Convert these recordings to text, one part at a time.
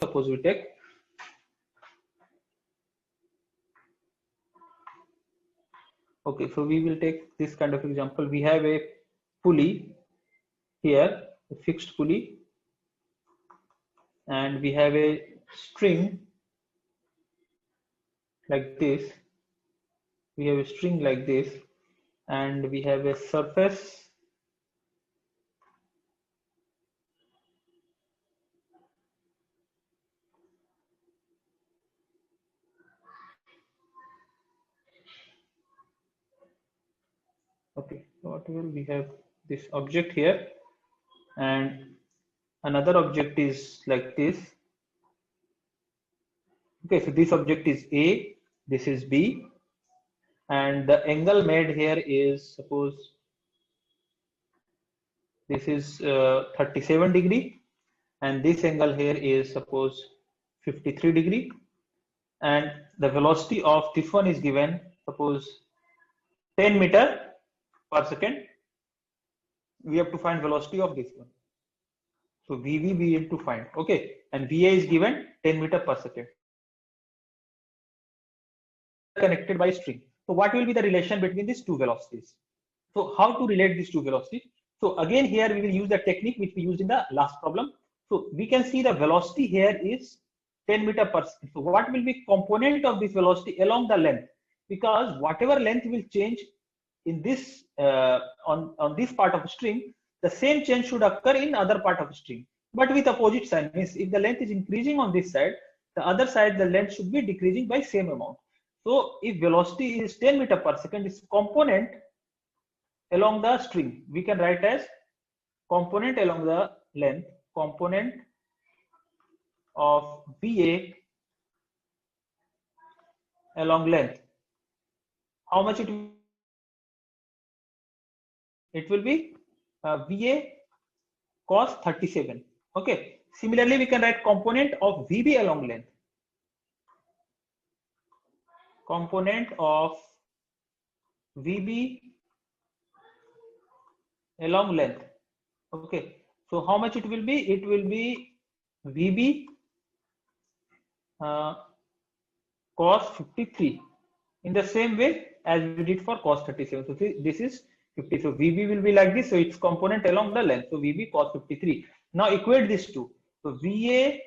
suppose we take. Okay, so we will take this kind of example. We have a pulley here, a fixed pulley, and we have a string like this. We have a string like this, and we have a surface okay, whatever, we have this object here, and another object is like this. Okay, so this object is A, this is B, and the angle made here is, suppose this is 37 degree, and this angle here is suppose 53 degree, and the velocity of this one is given, suppose 10 meter per second. We have to find velocity of this one. So VV we have to find, okay, and VA is given 10 meter per second. Connected by string. So what will be the relation between these two velocities? So how to relate these two velocities? So again here we will use the technique which we used in the last problem. So we can see the velocity here is 10 meter per second. So what will be component of this velocity along the length? Because whatever length will change in this on this part of the string, the same change should occur in other part of the string, but with opposite sign. Means if the length is increasing on this side, the other side the length should be decreasing by same amount. So if velocity is 10 meter per second, its component along the string we can write as component along the length, component of VA along length. How much it will be VA cos 37. Okay, similarly we can write component of VB along length, component of VB along length. Okay, so how much it will be? It will be VB cos 53 in the same way as we did for cos 37. So this is 50. So VB will be like this. So its component along the length. So VB cos 53. Now equate these two. So VA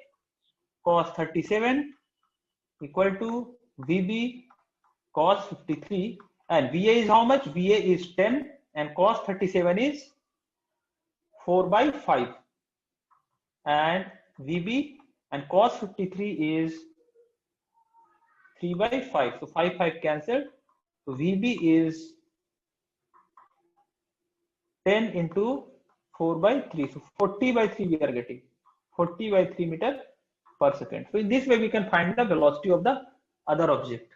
cos 37 equal to VB cos 53, and VA is how much? VA is 10 and cos 37 is 4/5, and VB and cos 53 is 3/5. So 5 cancelled. So VB is 10 into 4/3. So 40/3 we are getting 40/3 meter per second. So in this way we can find the velocity of the other object.